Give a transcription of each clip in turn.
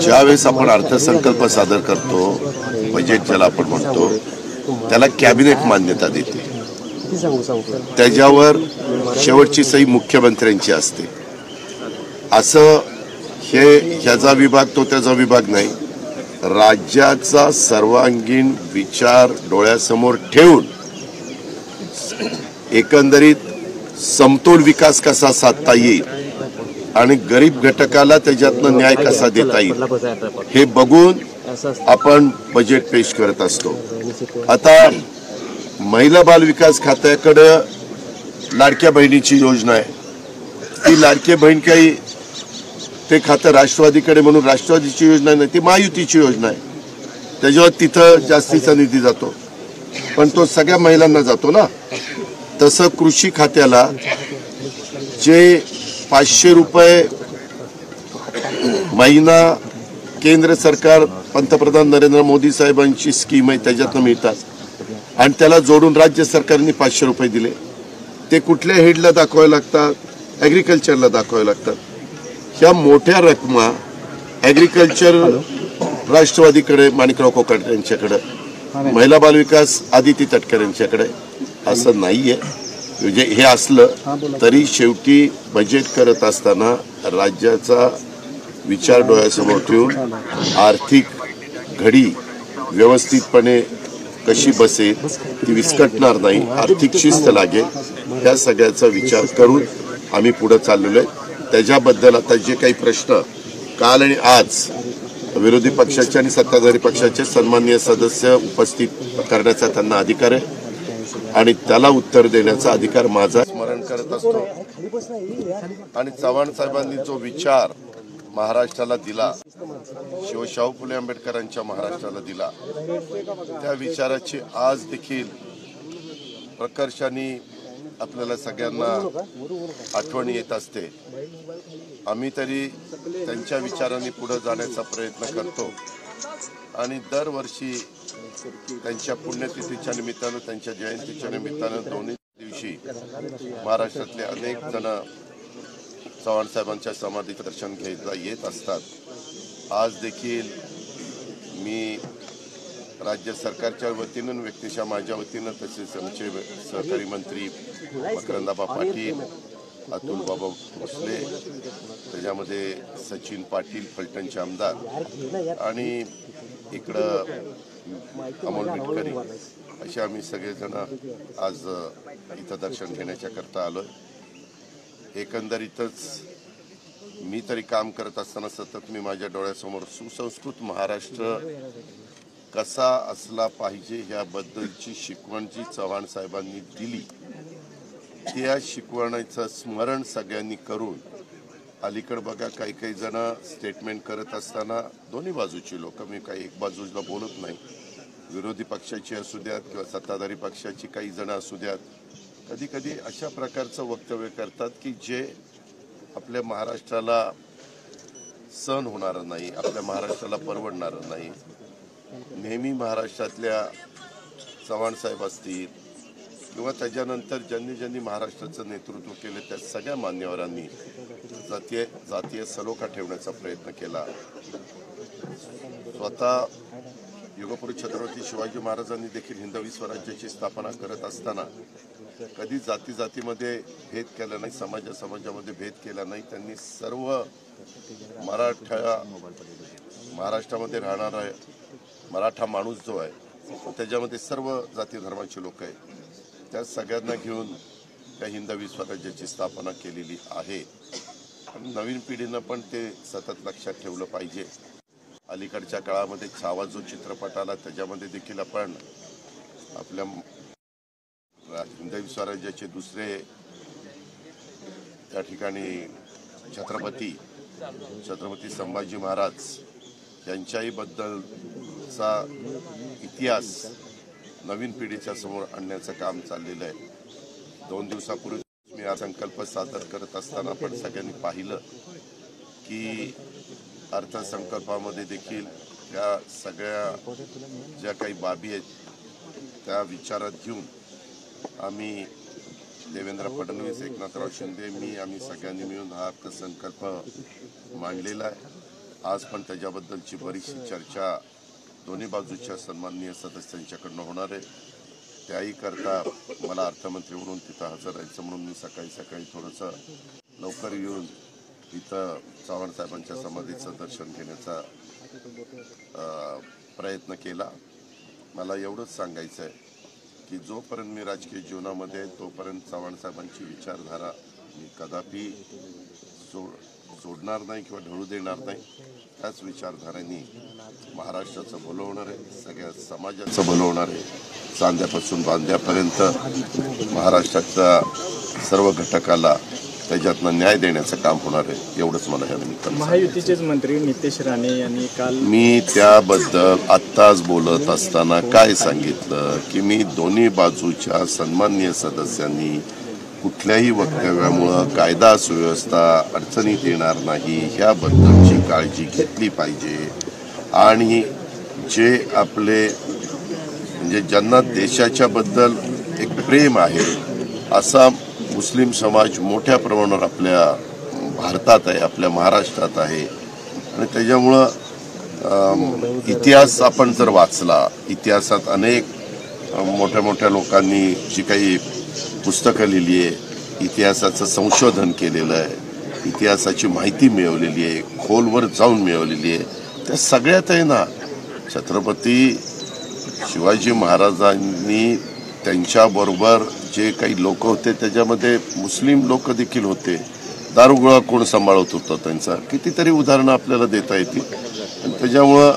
ज्यावेळेस आपण अर्थसंकल्प सादर करतो, बजेट ज्याला आपण म्हणतो, त्याला कॅबिनेट मान्यता देते. त्याच्यावर शेवटची सही मुख्यमंत्र्यांची असते. असं ह्याचा विभाग तो त्याचा विभाग नाही. राज्याचा सर्वांगीण विचार डोळ्यासमोर ठेवून एकंदरीत समतोल विकास कसा साधता येईल आणि गरीब घटकाला त्याच्यातनं न्याय कसा देता येईल हे बघून आपण बजेट पेश करत असतो. आता महिला बाल विकास खात्याकडे लाडक्या बहिणीची योजना आहे. ती लाडकी बहीण काही ते खातं राष्ट्रवादीकडे म्हणून राष्ट्रवादीची योजना नाही, ती महायुतीची योजना आहे. त्याच्यावर तिथं जास्तीचा निधी जातो, पण तो सगळ्या महिलांना जातो ना. तसं कृषी खात्याला जे 500 रुपये महिना केंद्र सरकार पंतप्रधान नरेंद्र मोदी साहेबांची स्कीम आहे त्याच्यातनं मिळतात आणि त्याला जोडून राज्य सरकारने 500 रुपये दिले. ते कुठल्या हेडला दाखवावे लागतात? ॲग्रिकल्चरला दाखवावे लागतात. ह्या मोठ्या रकमा ॲग्रिकल्चर राष्ट्रवादीकडे माणिकराव कोकाटे यांच्याकडे, महिला बालविकास आदिती तटकरे यांच्याकडे. असं नाहीये. म्हणजे हे असलं तरी शेवटी बजेट करत असताना राज्याचा विचार डोळ्यासमोर ठेवून आर्थिक घडी व्यवस्थितपणे कशी बसेल, ती विस्कटणार नाही, आर्थिक शिस्त लागेल, ह्या सगळ्याचा विचार करून आम्ही पुढे चाललेलो आहे. त्याच्याबद्दल आता जे काही प्रश्न काल आणि आज विरोधी पक्षाचे आणि सत्ताधारी पक्षाचे सन्माननीय सदस्य उपस्थित करण्याचा त्यांना अधिकार आहे आणि त्याला उत्तर देण्याचा अधिकार माझा. स्मरण करत असतो आणि चव्हाण साहेबांनी जो विचार महाराष्ट्राला दिला, शाहू फुले आंबेडकरांच्या महाराष्ट्राला दिला, त्या विचाराची आज देखील प्रकर्षाने आपल्याला सगळ्यांना आठवण येत असते. आम्ही तरी त्यांच्या विचारांनी पुढे जाण्याचा प्रयत्न करतो आणि दरवर्षी त्यांच्या पुण्यतिथीच्या निमित्तानं, त्यांच्या जयंतीच्या निमित्तानं दोन्ही दिवशी महाराष्ट्रातले अनेक जण चव्हाण साहेबांच्या समाधीचं दर्शन घ्यायला येत असतात. आज देखील मी राज्य सरकारच्या वतीनं, व्यक्तिशः माझ्या वतीनं, तसेच आमचे सहकारी मंत्री मकरंदाबा पाटील, अतुल बाबा भोसले, त्याच्यामध्ये सचिन पाटील फलटणचे आमदार आणि इकडं अमोल मिटकरी, असे आम्ही सगळेजण आज इथं दर्शन घेण्याच्या करता आलोय. एकंदरीतच मी तरी काम करत असताना सतत मी माझ्या डोळ्यासमोर सुसंस्कृत महाराष्ट्र कसा असला पाहिजे याबद्दलची शिकवण जी चव्हाण साहेबांनी दिली, त्या शिकवणीचं स्मरण सगळ्यांनी करून, अलीकडे बघा काही काही जण स्टेटमेंट करत असताना दोन्ही बाजूची लोक, मी काही एक बाजूला बोलत नाही, विरोधी पक्षाची असू द्यात किंवा सत्ताधारी पक्षाची काही जण असू द्यात, कधी कधी अशा प्रकारचं वक्तव्य करतात की जे आपल्या महाराष्ट्राला सहन होणारं नाही, आपल्या महाराष्ट्राला परवडणारं नाही. नेहमी महाराष्ट्रातल्या चव्हाण साहेब असतील किंवा त्याच्यानंतर ज्यांनी ज्यांनी महाराष्ट्राचं नेतृत्व केले त्या सगळ्या मान्यवरांनी जातीय सलोखा ठेवण्याचा प्रयत्न केला. स्वतः युगपुरुष छत्रपती शिवाजी महाराजांनी देखील हिंदवी स्वराज्याची स्थापना करत असताना कधी जाती जातीमध्ये भेद केला नाही, समाजामध्ये भेद केला नाही. त्यांनी सर्व महाराष्ट्रामध्ये राहणारा मराठा माणूस जो आहे त्याच्यामध्ये सर्व जाती धर्माचे लोक आहेत, त्या सगळ्यांना घेऊन त्या हिंदवी स्वराज्याची स्थापना केलेली आहे. नवीन पिढीनं पण ते सतत लक्षात ठेवलं पाहिजे. अलीकडच्या काळामध्ये छावा जो चित्रपट आला त्याच्यामध्ये देखील आपण आपल्या हिंदवी स्वराज्याचे दुसरे त्या ठिकाणी छत्रपती संभाजी महाराज यांच्याही बद्दलचा इतिहास नवीन पिढीच्या समोर आणण्याचं काम चाललेलं आहे. 2 दिवसापूर्वी मी हा संकल्प सादर करत असताना आपण सगळ्यांनी पाहिलं की अर्थसंकल्पामध्ये देखील या सगळ्या ज्या काही बाबी आहेत त्या विचारात घेऊन आम्ही देवेंद्र फडणवीस, एकनाथराव शिंदे, आम्ही सगळ्यांनी मिळून हा अर्थसंकल्प मांडलेला आहे. आज पण त्याच्याबद्दलची बरीचशी चर्चा दोन्ही बाजूच्या सन्माननीय सदस्यांच्याकडनं होणार आहे. त्याही करता मला अर्थमंत्री म्हणून तिथं हजर राहायचं म्हणून मी सकाळी थोडंसं लवकर येऊन तिथं चव्हाण साहेबांच्या समाधीचं दर्शन घेण्याचा प्रयत्न केला. मला एवढंच सांगायचं आहे की जोपर्यंत मी राजकीय जीवनामध्ये तोपर्यंत चव्हाण साहेबांची विचारधारा मी कदापि सोडणार नाही किंवा ढळू देणार नाही. त्याच विचारधारेने महाराष्ट्राचं भलं होणार आहे, सगळ्या समाजाचं भलं होणार आहे. चांद्यापासून बांध्यापर्यंत महाराष्ट्राच्या सर्व घटकाला त्याच्यातनं न्याय देण्याचं काम होणार आहे. एवढंच मला या निमित्तानं महायुतीचेच मंत्री नितेश राणे यांनी काल मी त्याबद्दल आत्ताच बोलत असताना काय सांगितलं की मी दोन्ही बाजूच्या सन्माननीय सदस्यांनी कुठल्याही वक्तव्यामुळं कायदा सुव्यवस्था अडचणीत येणार नाही ह्याबद्दलची काळजी घेतली पाहिजे. आणि जे आपले म्हणजे ज्यांना देशाच्या बद्दल एक प्रेम आहे असा मुस्लिम समाज मोठ्या प्रमाणावर आपल्या भारतात आहे, आपल्या महाराष्ट्रात आहे. आणि त्याच्यामुळं इतिहास आपण जर वाचला, इतिहासात अनेक मोठ्या मोठ्या लोकांनी जी काही पुस्तकं लिहिली आहे, इतिहासाचं संशोधन केलेलं आहे, इतिहासाची माहिती मिळवलेली आहे, खोलवर जाऊन मिळवलेली आहे, त्या सगळ्यात आहे ना छत्रपती शिवाजी महाराजांनी त्यांच्याबरोबर जे काही लोक होते त्याच्यामध्ये मुस्लिम लोक देखील होते. दारुगोळा कोण सांभाळत होतं त्यांचा कितीतरी उदाहरणं आपल्याला देता येतील. आणि त्याच्यामुळं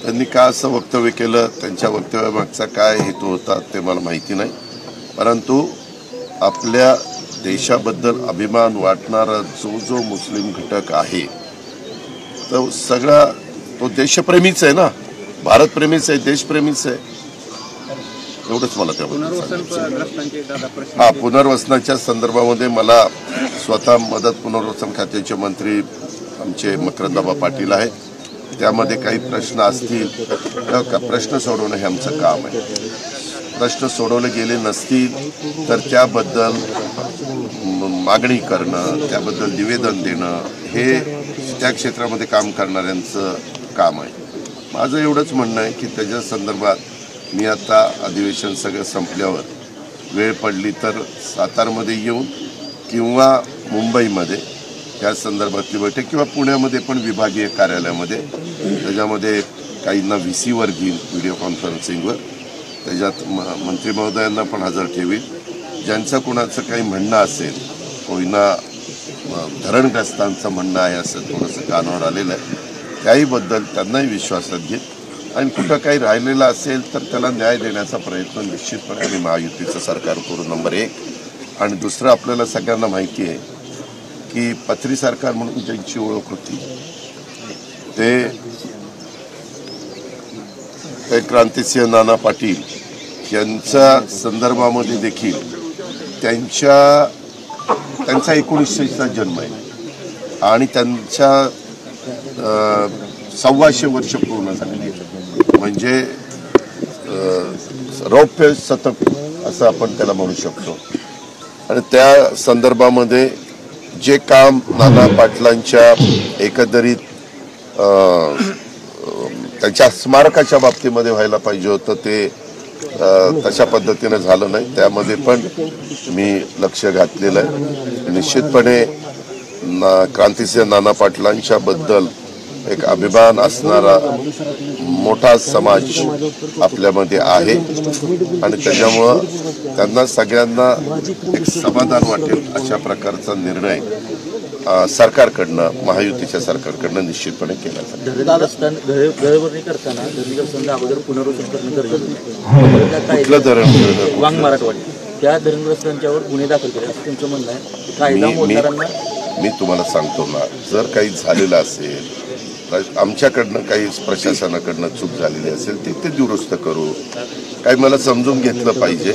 त्यांनी का असं वक्तव्य केलं, त्यांच्या वक्तव्यामागचा काय हेतू होता ते मला माहिती नाही. परंतु आपल्या देशाबद्दल अभिमान वाटणारा जो मुस्लिम घटक आहे तो सगळा तो देशप्रेमीच आहे ना, भारतप्रेमीच आहे, देशप्रेमीच आहे. एवढंच मला त्याबद्दल पुनर्वसनाच्या संदर्भामध्ये मला स्वतः मदत पुनर्वसन खात्याचे मंत्री आमचे मकरंदाबा पाटील आहेत. त्यामध्ये काही प्रश्न असतील तर प्रश्न सोडवणं हे आमचं काम आहे. प्रश्न सोडवले गेले नसतील तर त्याबद्दल मागणी करणं, त्याबद्दल निवेदन देणं हे त्या क्षेत्रामध्ये काम करणाऱ्यांचं काम आहे. माझं एवढंच म्हणणं आहे की त्याच्या संदर्भात मी आता अधिवेशन सगळं संपल्यावर वेळ पडली तर सातारमध्ये येऊन किंवा मुंबईमध्ये त्या संदर्भातली बैठक किंवा पुण्यामध्ये पण विभागीय कार्यालयामध्ये त्याच्यामध्ये काहींना VCवर घेईन व्हिडिओ कॉन्फरन्सिंगवर, त्याच्यात मंत्री महोदयांना पण हजर ठेवीन. ज्यांचं कोणाचं काही म्हणणं असेल, कोणा धरणग्रस्तांचं म्हणणं आहे असं थोडंसं कानावर आलेलं आहे, त्याहीबद्दल त्यांनाही विश्वासात घेत आणि कुठं काही राहिलेलं असेल तर त्याला न्याय देण्याचा प्रयत्न निश्चितपणे आम्ही महायुतीचं सरकार करू. नंबर 1. आणि दुसरं आपल्याला सगळ्यांना माहिती आहे की पथरी सरकार म्हणून ज्यांची ओळख होती ते क्रांतिसिंह नाना पाटील यांच्या संदर्भामध्ये देखील त्यांचा 1900चा जन्म आहे आणि त्यांच्या 125 वर्ष पूर्ण झालेली आहे. म्हणजे रौप्य शतक असं आपण त्याला म्हणू शकतो. आणि त्या संदर्भामध्ये जे काम नाना पाटलांच्या एकंदरीत त्यांच्या स्मारकाच्या बाबतीमध्ये व्हायला पाहिजे होतं ते तशा पद्धतीने झालं नाही. त्यामध्ये पण मी लक्ष घातलेलं आहे. निश्चितपणे क्रांतिसिंह नाना पाटलांच्या बद्दल एक अभिमान असणारा मोठा समाज आपल्यामध्ये आहे आणि त्याच्यामुळं त्यांना सगळ्यांना एक समाधान वाटेल अशा प्रकारचा निर्णय सरकारकडनं, महायुतीच्या सरकारकडनं निश्चितपणे केला जाईल. कुठलं धरण? त्या धरणग्रस्तांच्यावर गुन्हे दाखल केले असं तुमचं म्हणणं आहे. कायदा मोडणाऱ्यांना मी तुम्हाला सांगतो ना, जर काही झालेलं असेल, आमच्याकडनं काही प्रशासनाकडनं चूक झालेली असेल ते दुरुस्त करू. काही मला समजून घेतलं पाहिजे.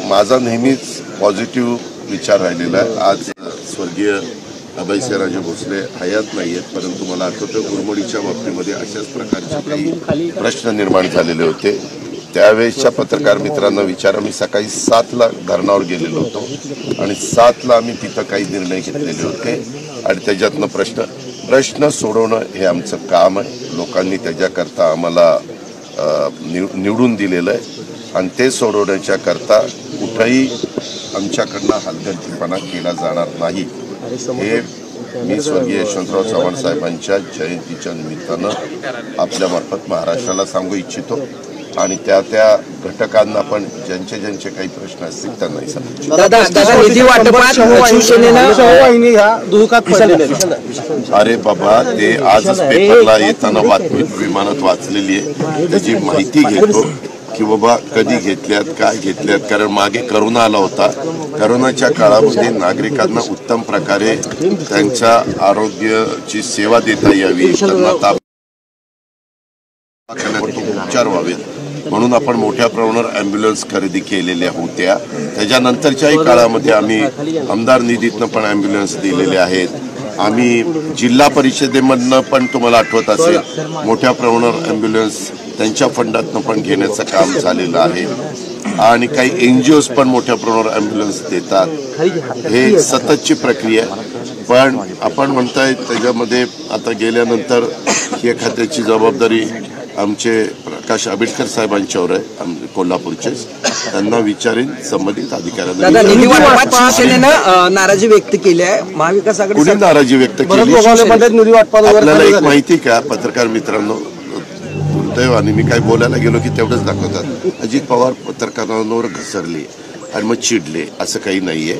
माझा नेहमीच पॉझिटिव्ह विचार राहिलेला आहे. आज स्वर्गीय अभयसिंहराजे भोसले हयात नाही आहेत, परंतु मला आठवतं गुरमोडीच्या बाबतीमध्ये अशाच प्रकारचे काही प्रश्न निर्माण झालेले होते. त्यावेळेसच्या पत्रकार मित्रांना विचारा, मी सकाळी 7ला धरणावर गेलेलो होतो आणि 7ला आम्ही तिथं काही निर्णय घेतलेले होते आणि त्याच्यातनं प्रश्न प्रश्न सोडवणं हे आमचं काम आहे. लोकांनी त्याच्याकरता आम्हाला निवडून दिलेलं आहे आणि ते सोडवण्याच्या करता कुठंही आमच्याकडनं हलगर्जीपणा केला जाणार नाही. हे मी स्वर्गीय यशवंतराव चव्हाण साहेबांच्या जयंतीच्या निमित्तानं आपल्यामार्फत महाराष्ट्राला सांगू इच्छितो आणि त्या घटकांना पण ज्यांचे काही प्रश्न असतील त्यांनाही सांगू. दादा निधी वाटपात शिवसेनेनं ह्या दुःखात पडलेले आहेत. अरे बाबा, ते आजच पेपरला येताना बातमी विमानात वाचलेली आहे, त्याची माहिती घेतो की बाबा कधी घेतल्यात, काय घेतल्यात. कारण मागे करोना आला होता. करोनाच्या काळामध्ये नागरिकांना उत्तम प्रकारे त्यांच्या आरोग्याची सेवा देता यावी, त्यांना उपचार व्हावेत म्हणून आपण मोठ्या प्रमाणावर अँब्युलन्स खरेदी केलेल्या होत्या. त्याच्यानंतरच्याही काळामध्ये आम्ही आमदार निधीतनं पण अँब्युलन्स दिलेले आहेत. आम्ही जिल्हा परिषदेमधनं पण तुम्हाला आठवत असेल मोठ्या प्रमाणावर अँब्युलन्स त्यांच्या फंडातनं पण घेण्याचं काम झालेलं आहे आणि काही NGOs पण मोठ्या प्रमाणावर अँब्युलन्स देतात. हे सततची प्रक्रिया आहे. पण आपण म्हणताय त्याच्यामध्ये आता गेल्यानंतर या खात्याची जबाबदारी आमचे प्रकाश आंबेडकर साहेबांच्यावर आहे, कोल्हापूरचे. त्यांना विचारेन संबंधित अधिकाऱ्यांना. निधी वाटपात शिवसेनेनं नाराजी व्यक्त केली आहे. महाविकास आघाडी कुणी नाराजी व्यक्त केली? आपल्याला एक माहिती का पत्रकार मित्रांनो, दुर्दैव आणि मी काय बोलायला गेलो की तेवढंच दाखवतात. अजित पवार पत्रकारांवर घसरले आणि मग चिडले, असं काही नाहीये.